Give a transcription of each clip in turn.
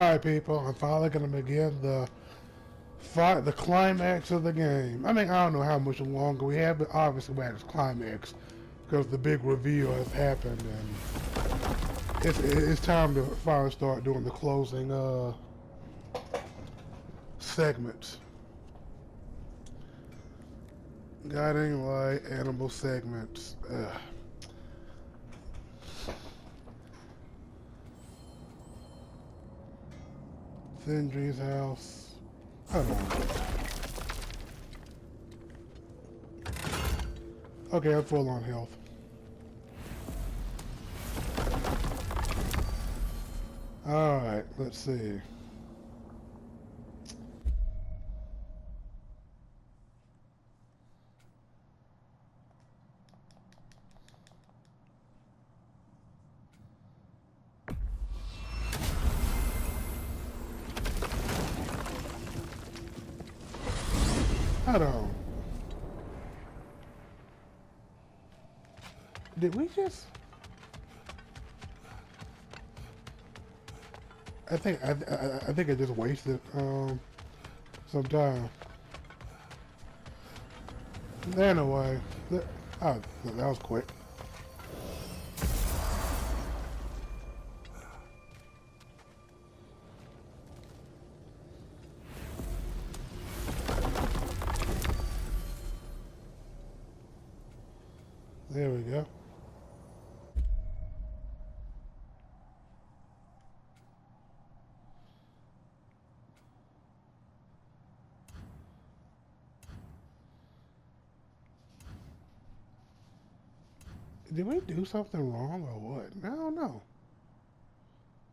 Alright people, I'm finally gonna begin the fight, the climax of the game. I mean, I don't know how much longer we have, but obviously we're at its climax because the big reveal has happened, and it's time to finally start doing the closing segments. Guiding light, animal segments. Sindri's house. I don't know. Okay, I'm full on health. Alright, let's see. Hold on. Did we just? I think I just wasted some time. Anyway, oh, that was quick. There we go. Did we do something wrong or what? I don't know.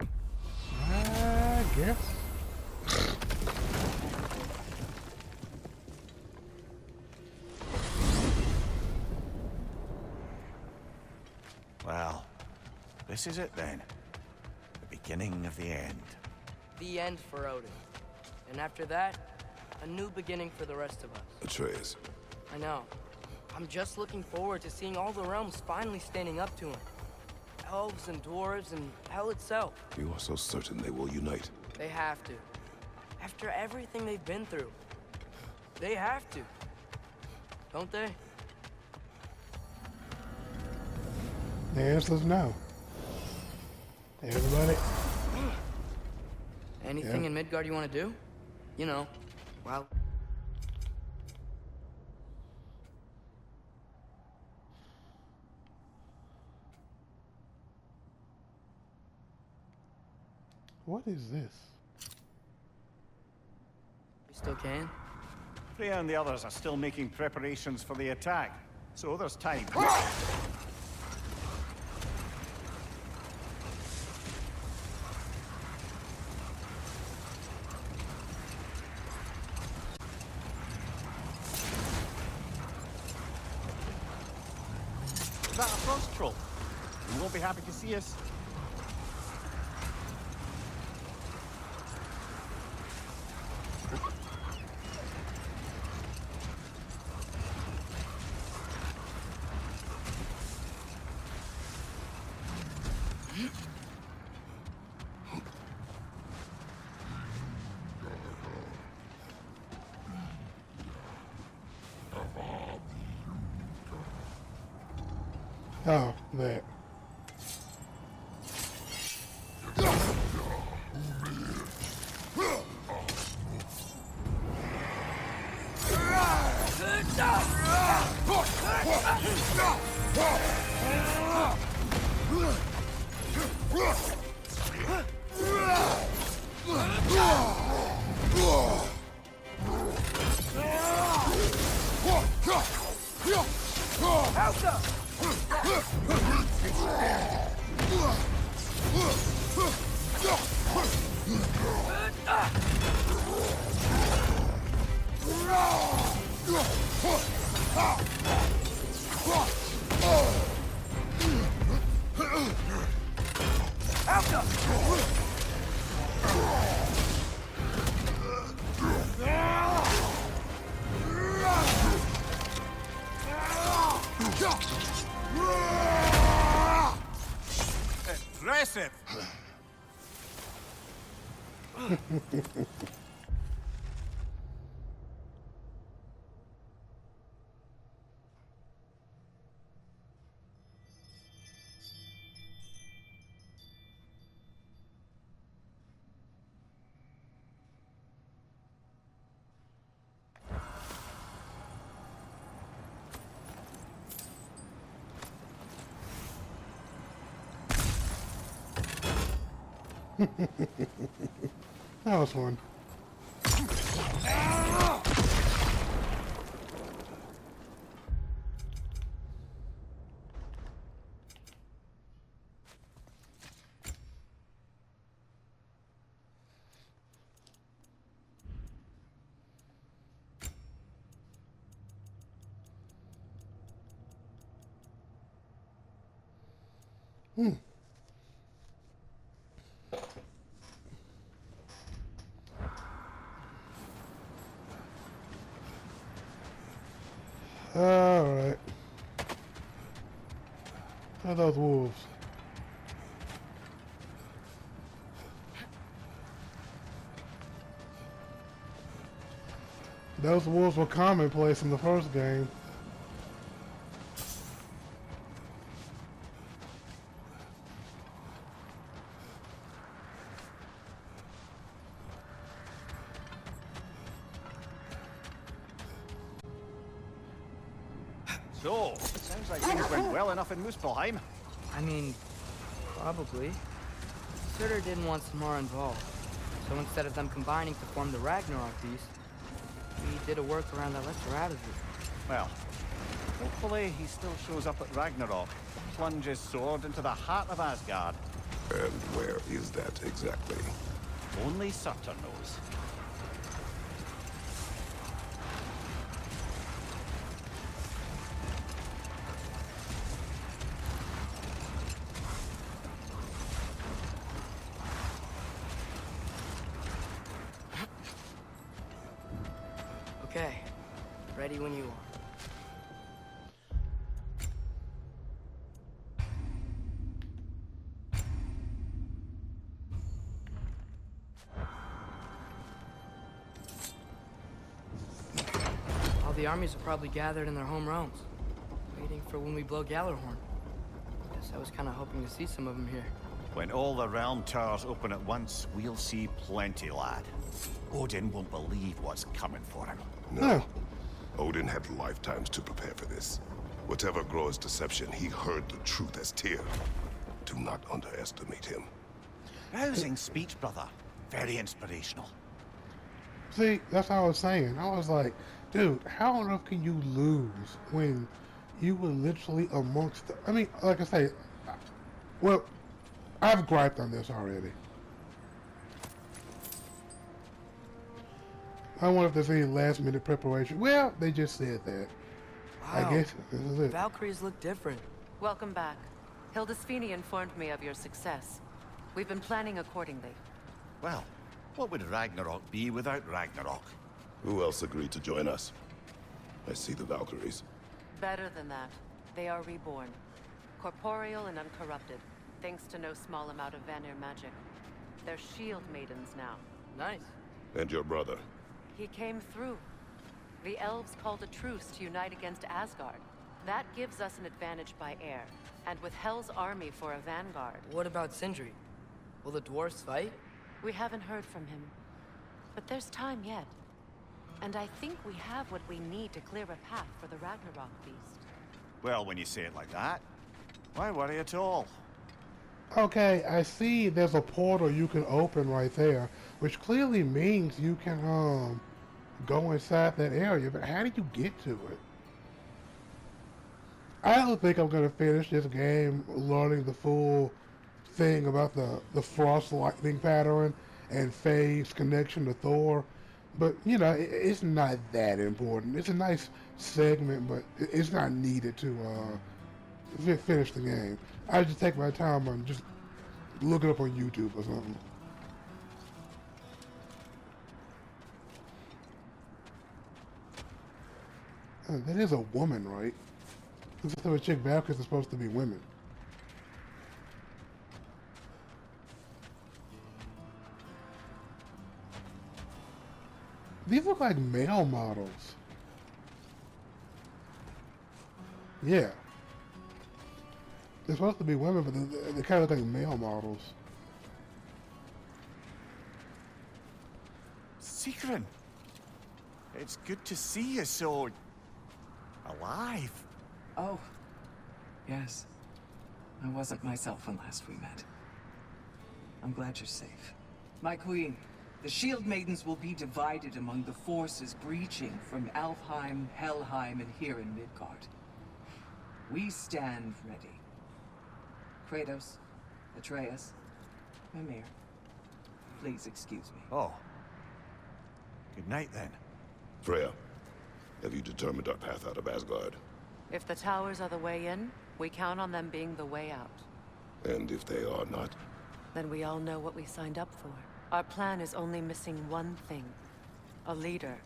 I guess. Well, this is it then. The beginning of the end. The end for Odin. And after that, a new beginning for the rest of us. Atreus. I know. I'm just looking forward to seeing all the realms finally standing up to him. Elves and dwarves and hell itself. You are so certain they will unite. They have to. After everything they've been through. They have to. Don't they? The answer's no. Everybody. Anything in Midgard you want to do? You know, well... What is this? We still can? Freya and the others are still making preparations for the attack, so there's time. Is that a frost troll? You won't be happy to see us. Oh, that. Impressive! That was fun. Alright. How are those wolves? Those wolves were commonplace in the first game. So, sounds like things went well enough in Muspelheim. I mean, probably. Surtur didn't want Samara involved, so instead of them combining to form the Ragnarok beast, we did a workaround that left her out of it. Well, hopefully he still shows up at Ragnarok, plunge his sword into the heart of Asgard. And where is that exactly? Only Surtur knows. Okay, ready when you are. All the armies are probably gathered in their home realms, waiting for when we blow Gjallarhorn. Guess I was kind of hoping to see some of them here. When all the realm towers open at once, we'll see plenty, lad. Odin won't believe what's coming for him. No. Odin had lifetimes to prepare for this. Whatever Groa's deception, he heard the truth as Tyr. Do not underestimate him. Rousing speech, brother. Very inspirational. See, that's what I was saying. I was like, dude, how on earth can you lose when you were literally amongst the... I mean, like I say, well, I've griped on this already. I wonder if there's any last minute preparation. Well, they just said that. Wow. I guess this is it. Valkyries look different. Welcome back. Hildisfini informed me of your success. We've been planning accordingly. Well, what would Ragnarok be without Ragnarok? Who else agreed to join us? I see the Valkyries. Better than that, they are reborn. Corporeal and uncorrupted, thanks to no small amount of Vanir magic. They're shield maidens now. Nice. And your brother. He came through. The elves called a truce to unite against Asgard. That gives us an advantage by air, and with Hel's army for a vanguard. What about Sindri? Will the dwarves fight? We haven't heard from him. But there's time yet. And I think we have what we need to clear a path for the Ragnarok beast. Well, when you say it like that, why worry at all? Okay, I see there's a portal you can open right there, which clearly means you can go inside that area, but how did you get to it? I don't think I'm gonna finish this game learning the full thing about the frost lightning pattern and Faye's connection to Thor, but you know, it's not that important. It's a nice segment, but it's not needed to finish the game. I just take my time and just look it up on YouTube or something. That is a woman, right? Instead of a chick, Valkyries are supposed to be women. These look like male models. Yeah. They're supposed to be women, but they kind of look like male models. Sigrun! It's good to see you so... alive. Oh, yes. I wasn't myself when last we met. I'm glad you're safe. My queen, the Shield Maidens will be divided among the forces breaching from Alfheim, Helheim, and here in Midgard. We stand ready. Kratos, Atreus, Mimir, please excuse me. Oh. Good night, then. Freya, have you determined our path out of Asgard? If the towers are the way in, we count on them being the way out. And if they are not? Then we all know what we signed up for. Our plan is only missing one thing. A leader.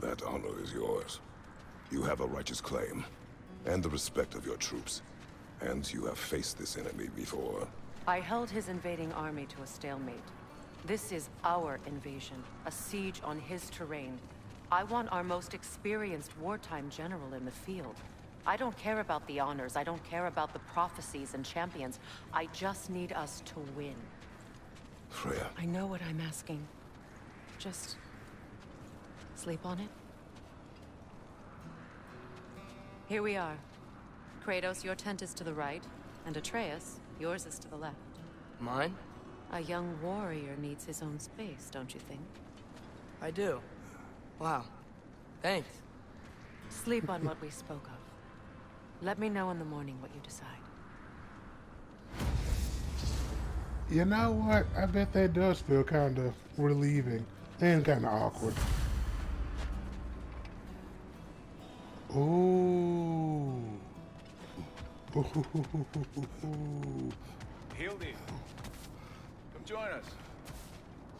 That honor is yours. You have a righteous claim, and the respect of your troops. And you have faced this enemy before. I held his invading army to a stalemate. This is our invasion, a siege on his terrain. I want our most experienced wartime general in the field. I don't care about the honors, I don't care about the prophecies and champions. I just need us to win. Freya. I know what I'm asking. Just... sleep on it? Here we are. Kratos, your tent is to the right, and Atreus, yours is to the left. Mine? A young warrior needs his own space, don't you think? I do. Wow. Thanks. Sleep on what we spoke of. Let me know in the morning what you decide. You know what? I bet that does feel kind of relieving and kind of awkward. Ooh. Hildy, come join us.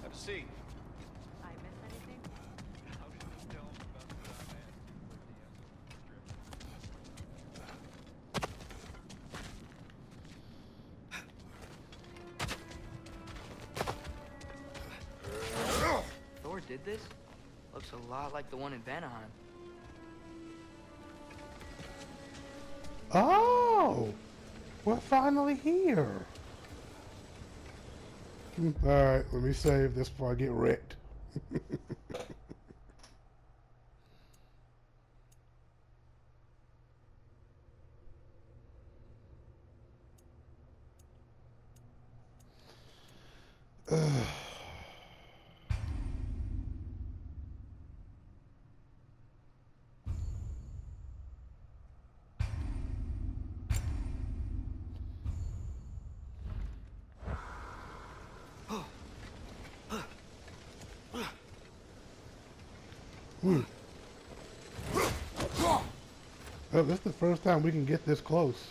Have a seat. I miss anything? Thor did this? Looks a lot like the one in Vanaheim. Oh! We're finally here. Alright, let me save this before I get wrecked. Oh, this is the first time we can get this close.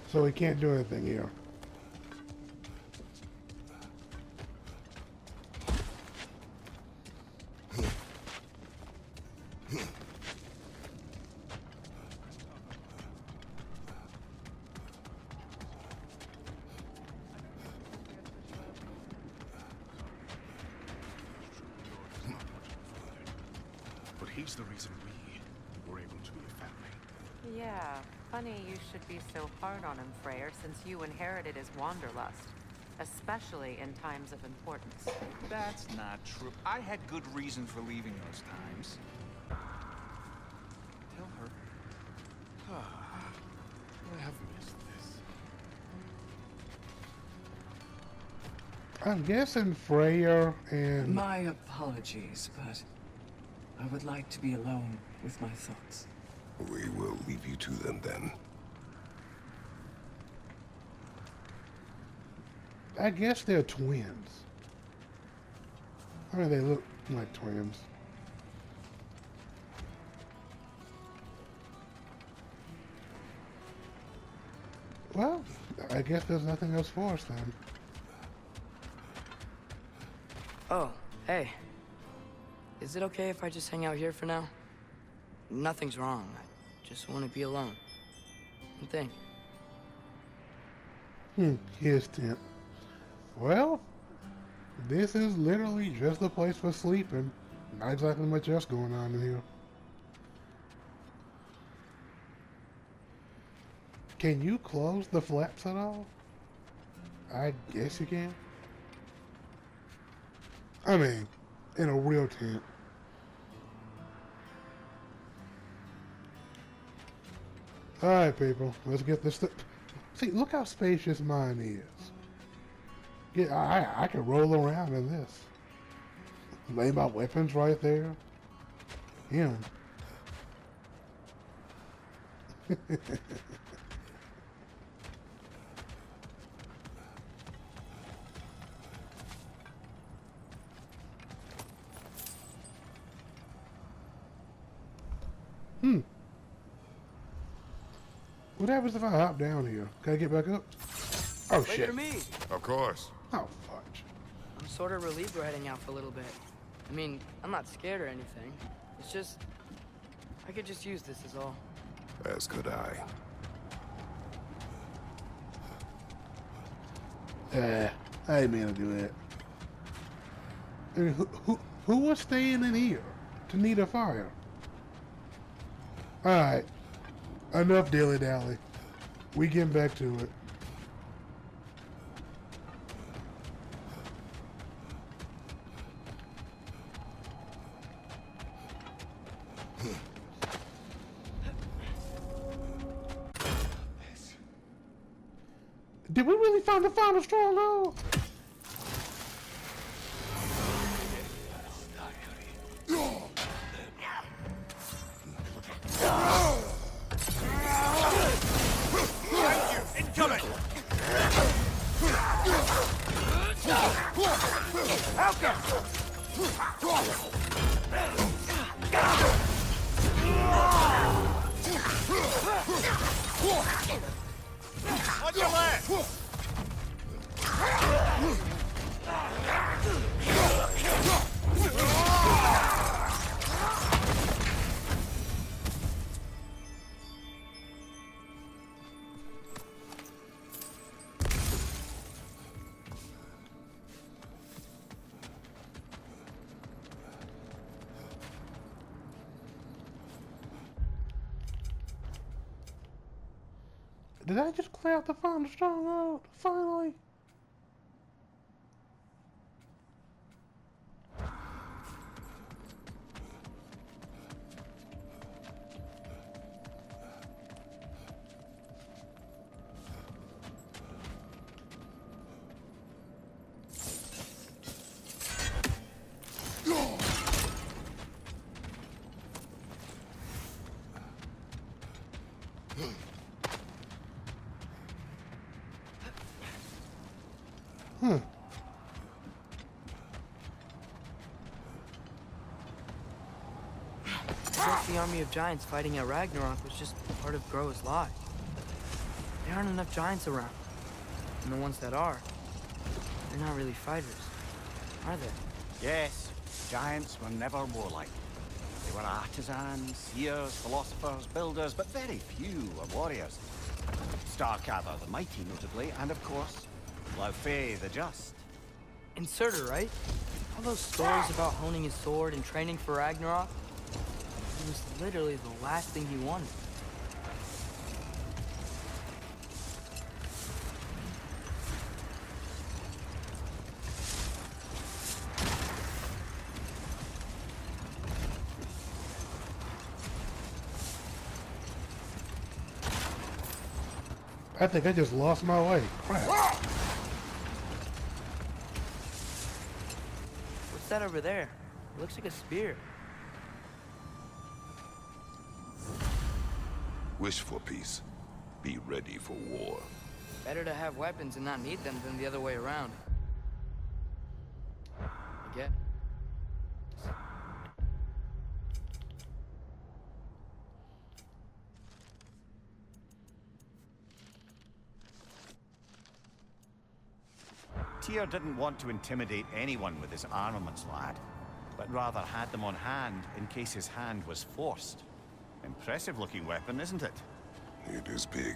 So we can't do anything here. But he's the reason we were able to be a family. Yeah, funny you should be so hard on him, Freyr, since you inherited his wanderlust. Especially in times of importance. That's not true. I had good reason for leaving those times. Tell her. I have missed this. I'm guessing Freyr and... My apologies, but I would like to be alone with my thoughts. We will leave you to them then. I guess they're twins. I mean, they look like twins. Well, I guess there's nothing else for us then. Oh, hey. Is it okay if I just hang out here for now? Nothing's wrong. I just want to be alone. And think. His tent. Well, this is literally just a place for sleeping. Not exactly much else going on in here. Can you close the flaps at all? I guess you can. I mean, in a real tent. Alright, people. Let's get this... See, look how spacious mine is. Yeah, I can roll around in this. Lay my weapons right there. Yeah. What happens if I hop down here? Can I get back up? Oh, Wait shit. for me. Of course. Oh, fudge. I'm sort of relieved we're heading out for a little bit. I mean, I'm not scared or anything. It's just... I could just use this is all. As could I. I didn't mean to do that. I mean, who was staying in here to need a fire? Alright. Enough dilly-dally. We getting back to it. Did we really find the final stronghold? Incoming! On your left! Did I just clear out the final stronghold? Finally? I guess the army of giants fighting at Ragnarok was just part of Groa's lie. There aren't enough giants around. And the ones that are, they're not really fighters, are they? Yes, giants were never warlike. They were artisans, seers, philosophers, builders, but very few were warriors. Starkather the Mighty, notably, and of course, Laufey the Just. And Surtur, right? All those stories about honing his sword and training for Ragnarok, it was literally the last thing he wanted. I think I just lost my way. Crap. What's that over there? It looks like a spear. Wish for peace. Be ready for war. Better to have weapons and not need them than the other way around. I get. Tyr didn't want to intimidate anyone with his armaments, lad, but rather had them on hand in case his hand was forced. Impressive looking weapon, isn't it? It is big.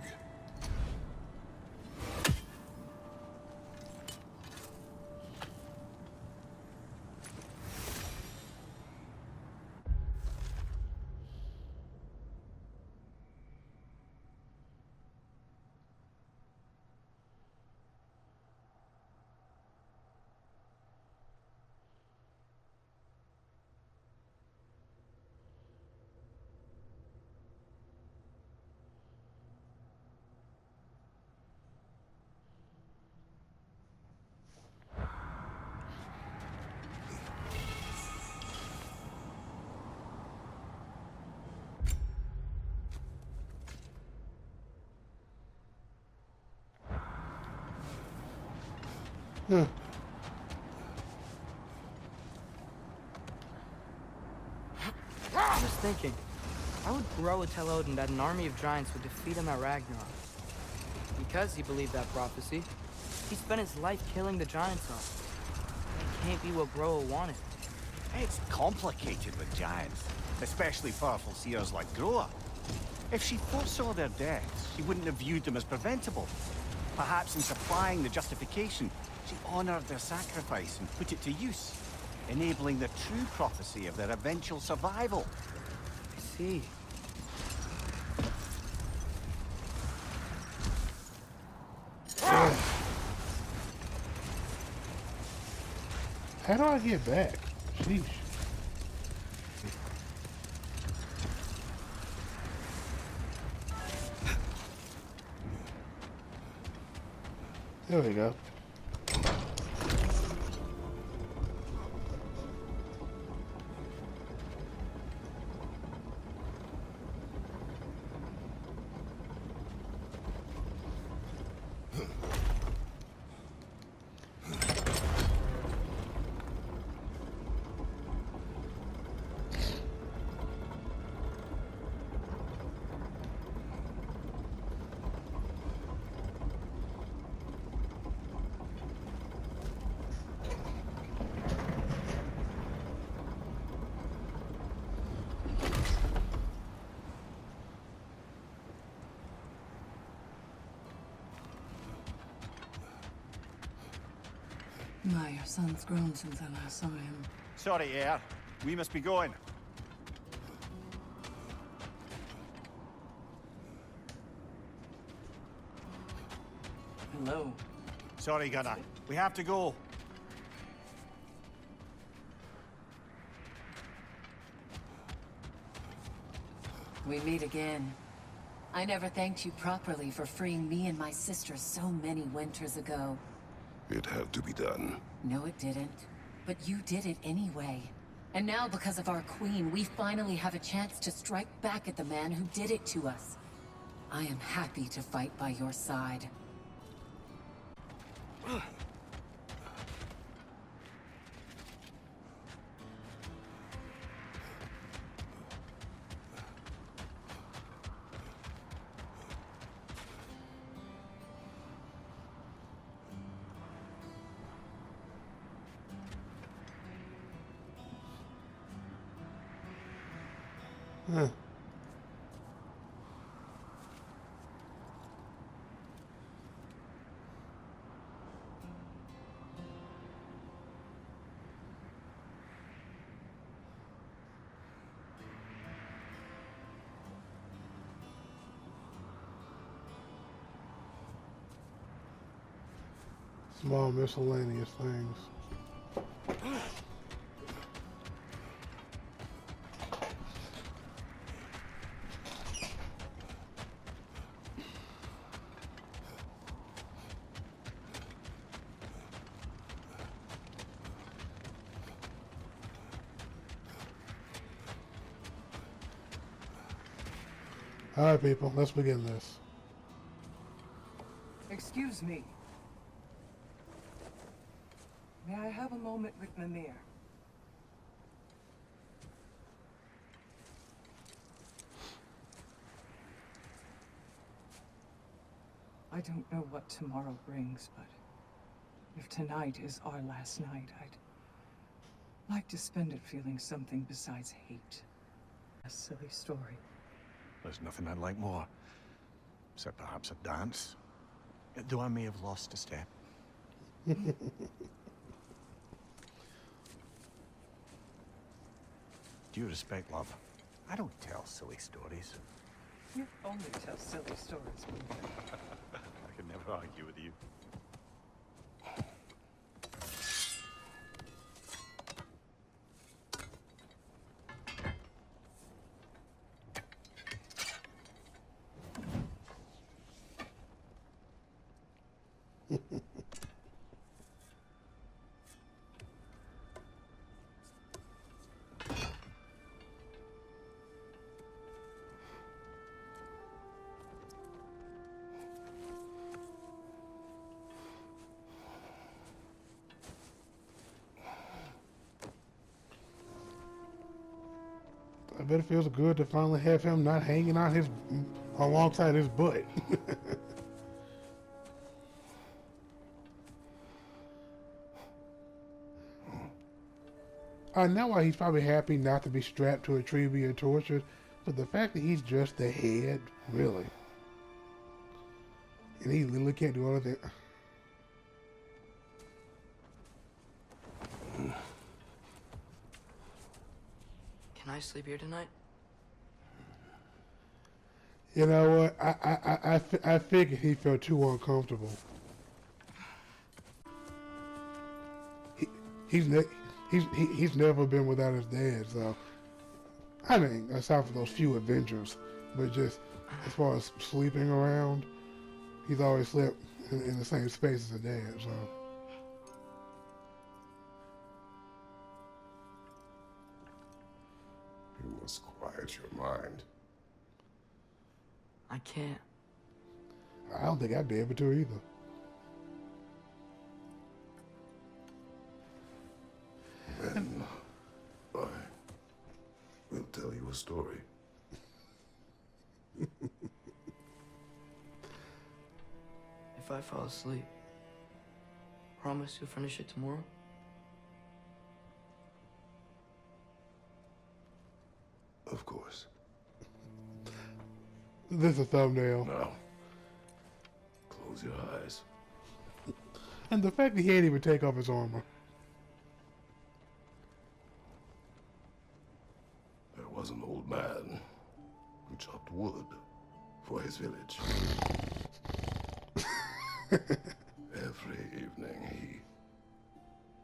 Huh. I was thinking, how would Groa tell Odin that an army of giants would defeat him at Ragnarok? Because he believed that prophecy, he spent his life killing the giants off. That can't be what Groa wanted. It's complicated with giants, especially powerful seers like Groa. If she foresaw their deaths, she wouldn't have viewed them as preventable. Perhaps in supplying the justification, she honored their sacrifice and put it to use, enabling the true prophecy of their eventual survival. I see. How do I get back? Sheesh. There we go. My, your son's grown since I last saw him. Sorry, Air. We must be going. Hello. Sorry, Gunnar. We have to go. We meet again. I never thanked you properly for freeing me and my sister so many winters ago. It had to be done. No, it didn't. But you did it anyway. And now, because of our queen, we finally have a chance to strike back at the man who did it to us. I am happy to fight by your side. Huh. Small miscellaneous things. All right, people, let's begin this. Excuse me. May I have a moment with Mimir? I don't know what tomorrow brings, but if tonight is our last night, I'd like to spend it feeling something besides hate. A silly story. There's nothing I'd like more. Except perhaps a dance. Though I may have lost a step. Do you respect love? I don't tell silly stories. You only tell silly stories. I can never argue with you. I bet it feels good to finally have him not hanging out his alongside his butt. I know why he's probably happy not to be strapped to a tree being tortured, but the fact that he's just the head, really. And he literally can't do all of that. Can I sleep here tonight? You know what? I figured he felt too uncomfortable. He's never been without his dad, so I mean, aside from those few adventures, but just as far as sleeping around, he's always slept in the same space as his dad. So You must quiet your mind. I can't. I don't think I'd be able to either. Then I will tell you a story. If I fall asleep, promise you'll finish it tomorrow? Of course. This is a thumbnail. Now, close your eyes. And the fact that he can't even take off his armor. There was an old man who chopped wood for his village. Every evening he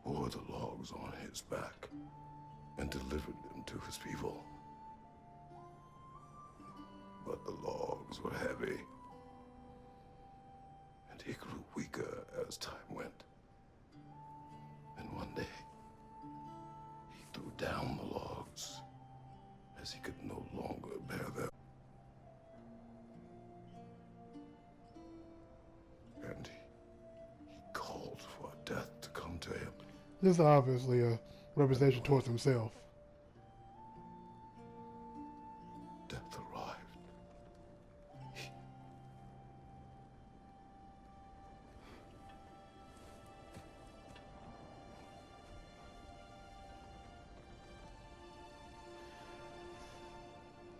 bore the logs on his back and delivered them to his people. But the logs were heavy, and he grew weaker as time went. And one day, he threw down the logs as he could no longer bear them. And he called for death to come to him. This is obviously a representation towards himself. Death arrived.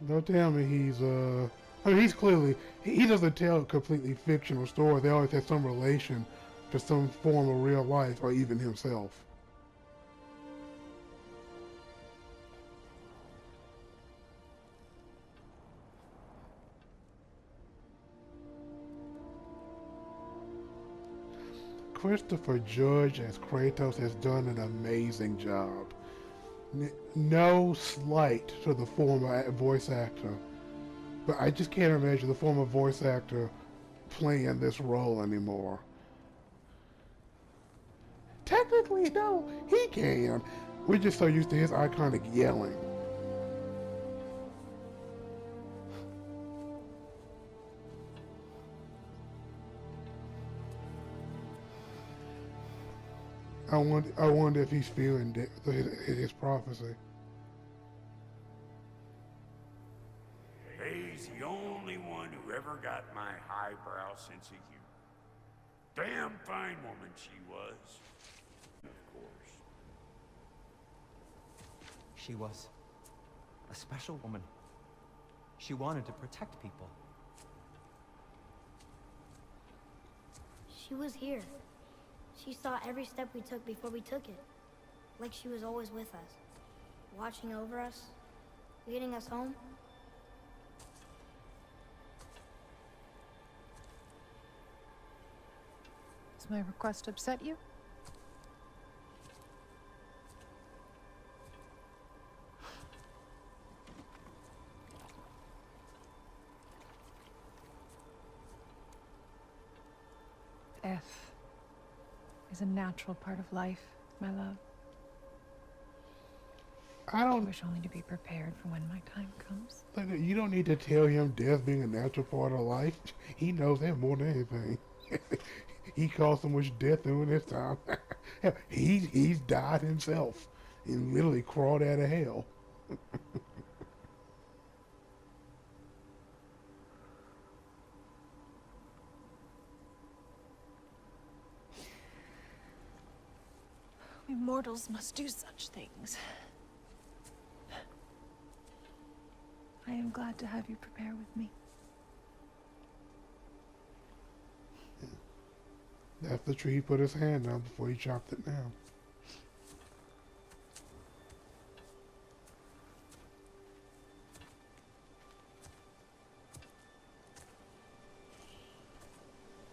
Don't tell me he's, I mean, he's clearly, he doesn't tell a completely fictional story. They always have some relation to some form of real life or even himself. Christopher Judge as Kratos has done an amazing job. No slight to the former voice actor, but I just can't imagine the former voice actor playing this role anymore. Technically, no, he can. We're just so used to his iconic yelling. I wonder if he's feeling his prophecy. He's the only one who ever got my highbrow sense of humor. Damn fine woman she was. Of course. She was a special woman. She wanted to protect people. She was here. She saw every step we took before we took it. Like she was always with us. Watching over us. Leading us home. Does my request upset you? Death is a natural part of life, my love. I I wish only to be prepared for when my time comes. You don't need to tell him death being a natural part of life. He knows that more than anything. He caused so much death during this time. Hell, he's died himself and literally crawled out of hell. We mortals must do such things. I am glad to have you prepare with me. That's the tree he put his hand on before he chopped it down.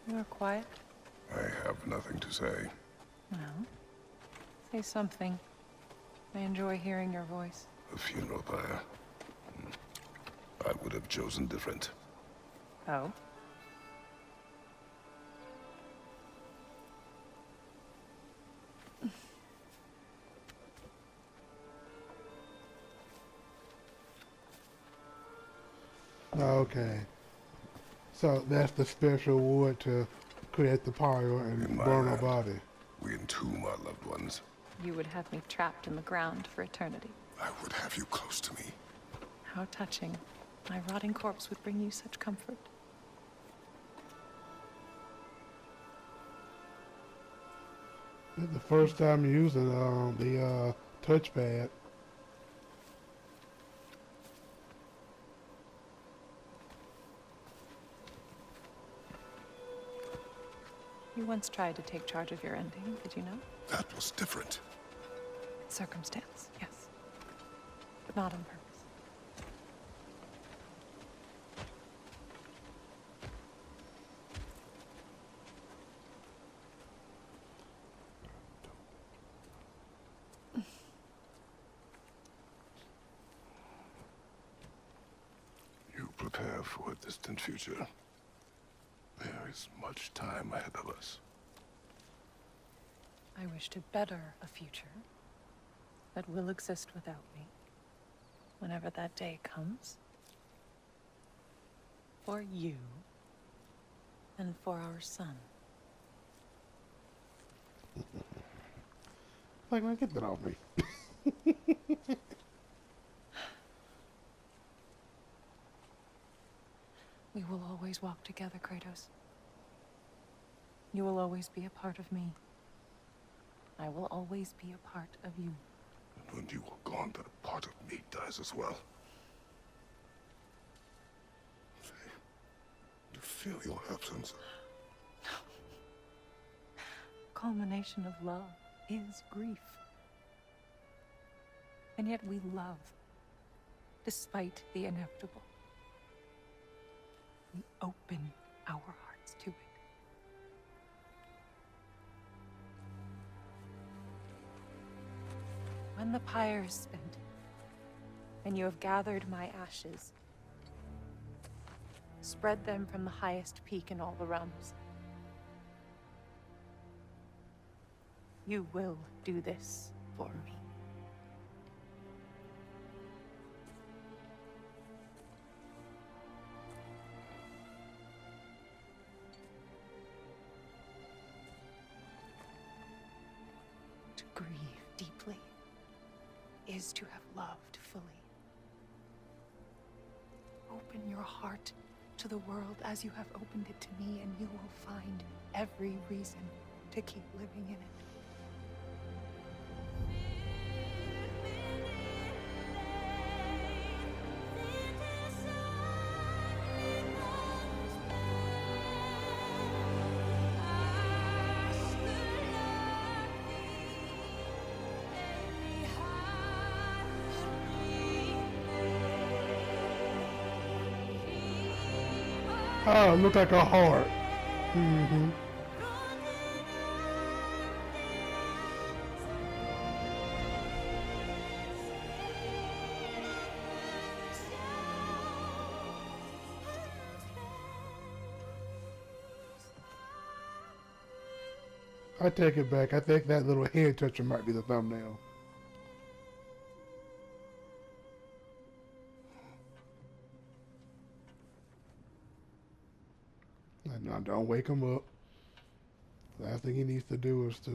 You are quiet. I have nothing to say. Well, say something. I enjoy hearing your voice. A funeral pyre. I would have chosen different. Oh? Okay. So that's the special wood to create the pyre and In my burn our land, body. We entomb our loved ones. You would have me trapped in the ground for eternity. I would have you close to me. How touching. My rotting corpse would bring you such comfort. This is the first time using the touchpad. You once tried to take charge of your ending, did you know? That was different. Circumstance, yes. But not on purpose. You prepare for a distant future. There is much time ahead of us. I wish to better a future that will exist without me, whenever that day comes. For you, and for our son. Like, man, get that off me. We will always walk together, Kratos. You will always be a part of me. I will always be a part of you. And when you are gone, that part of me dies as well. To feel your absence. Culmination of love is grief. And yet we love, despite the inevitable. We open our hearts to it. When the pyre is spent, and you have gathered my ashes, spread them from the highest peak in all the realms. You will do this for me. To grieve deeply is to have loved fully. Open your heart to the world as you have opened it to me, and you will find every reason to keep living in it. Oh, it looked like a heart. Mm-hmm. I take it back. I think that little head toucher might be the thumbnail. No, don't wake him up. Last thing he needs to do is to,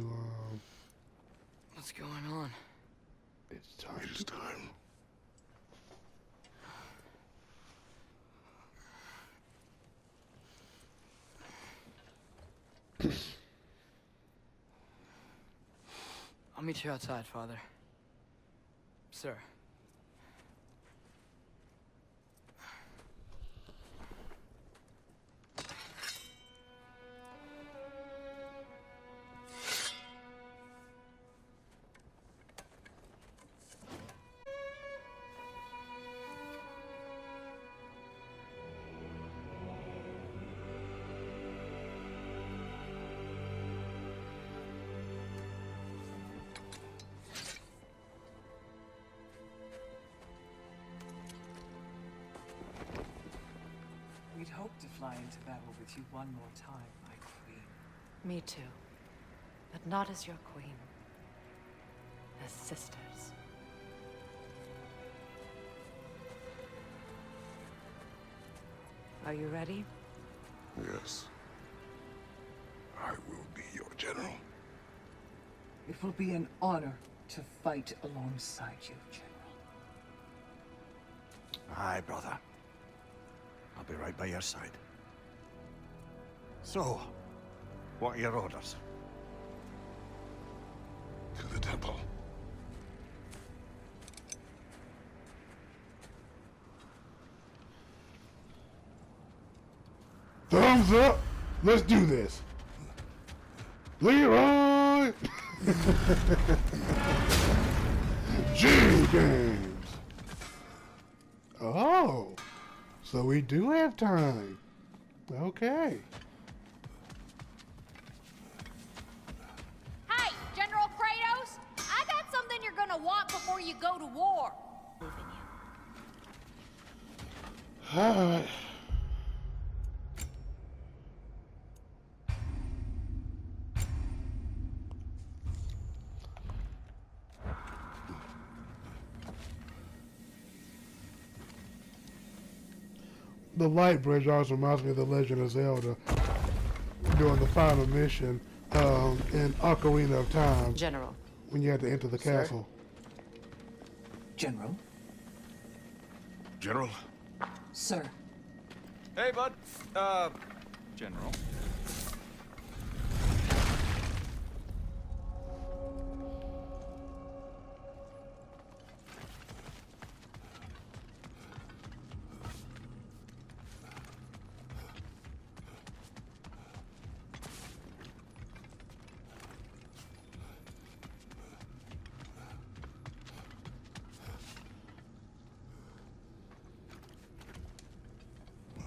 What's going on? It's time. It is time. I'll meet you outside, Father. Sir. We'd hoped to fly into battle with you one more time, my queen. Me too. But not as your queen. As sisters. Are you ready? Yes. I will be your general. It will be an honor to fight alongside you, General. Aye, brother. I'll be right by your side. So, what are your orders? To the temple. Thumbs up. Let's do this. Leroy. G Games. Oh, so we do have time. Okay. Hey, General Kratos! I got something you're gonna want before you go to war. All right. The light bridge also reminds me of the Legend of Zelda during the final mission in Ocarina of Time. General. When you had to enter the castle. General? General? Sir. Hey, bud. General.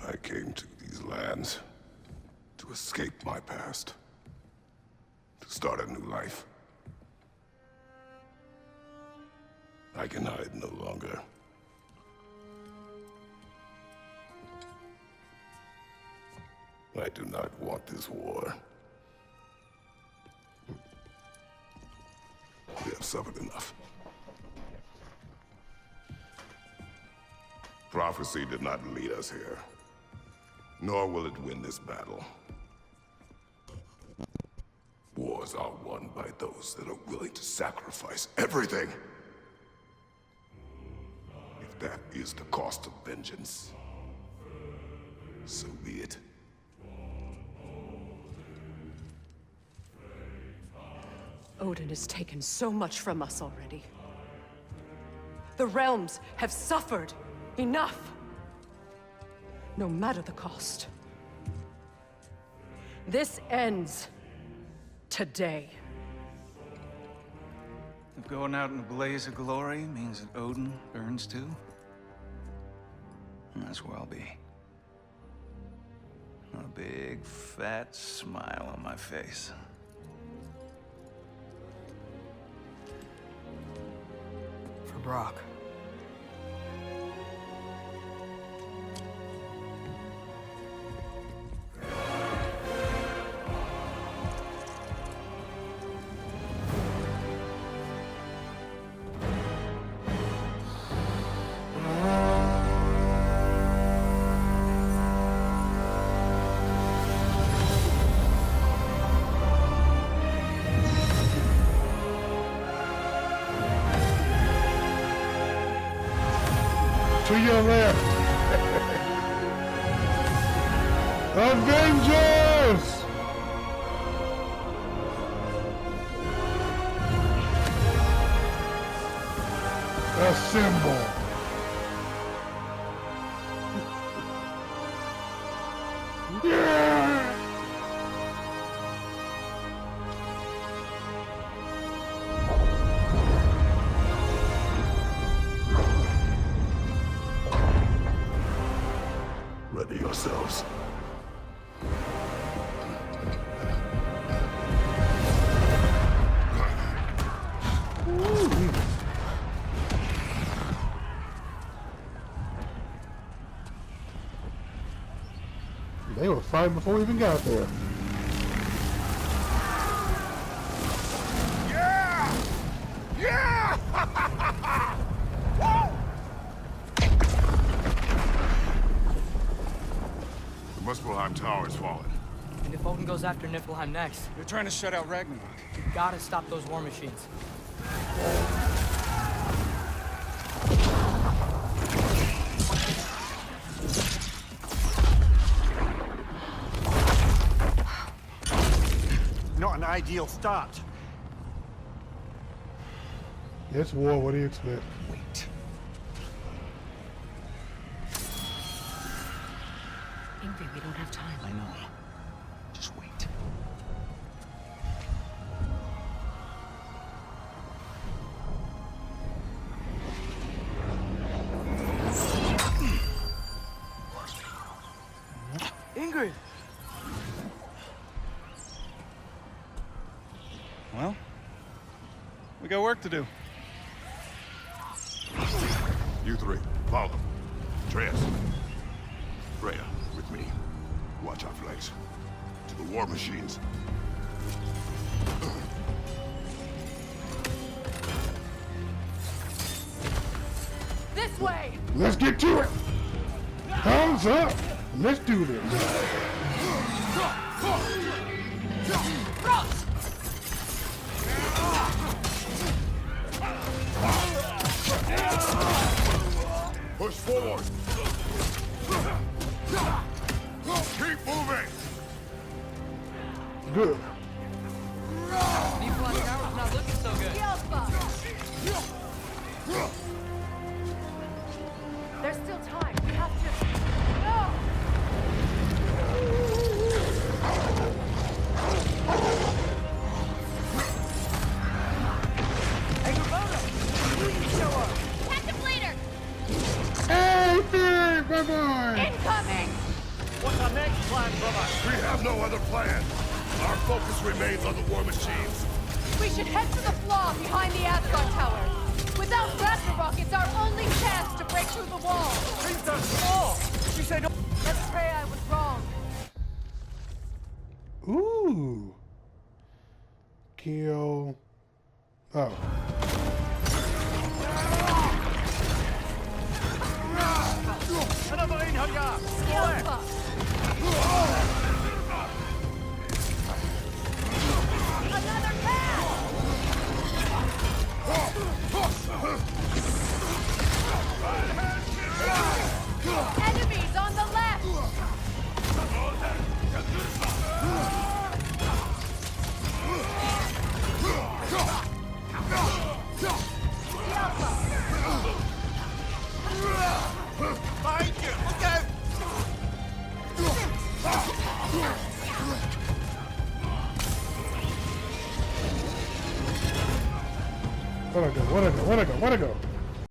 I came to these lands to escape my past, to start a new life. I can hide no longer. I do not want this war. We have suffered enough. Prophecy did not lead us here. Nor will it win this battle. Wars are won by those that are willing to sacrifice everything. If that is the cost of vengeance, so be it. Odin has taken so much from us already. The realms have suffered enough. No matter the cost. This ends today. If going out in a blaze of glory means that Odin burns too, that's where I'll be. A big, fat smile on my face. For Brock. To your left. Avengers! Assemble. Yeah! Ready yourselves. They were fighting before we even got there. Yeah! Yeah! The Muspelheim Tower has fallen. And if Odin goes after Niflheim next, They're trying to shut out Ragnarok. we gotta stop those war machines. Not an ideal start. It's war, what do you expect? Wait. Ingrid, we don't have time. I know. Just wait. Ingrid! Well, we got work to do. You three, follow. Atreus. Freya, with me. Watch our flanks. To the war machines. This way! Let's get to it! Thumbs up! Let's do this. Push forward! Keep moving! Good. Niflheim Tower's not looking so good. There's still time. We have to... No! Hey, Gravona! You need to show up! Captain Bleeder! Hey, Phil, bye-bye! Incoming! What's our next plan, brother? We have no other plan. Our focus remains on the war machines. We should head to the flaw behind the Asgard Tower. Without Ragnarok, it's our only chance to break through the wall. She's done more! She said... Let's pray I was wrong. Ooh. Kill. Oh. Another in her yard! Alpha! Another pass! Enemies on the left! Behind you! Look out! Where'd I go? Where'd I go? Where'd I go? Where'd I go?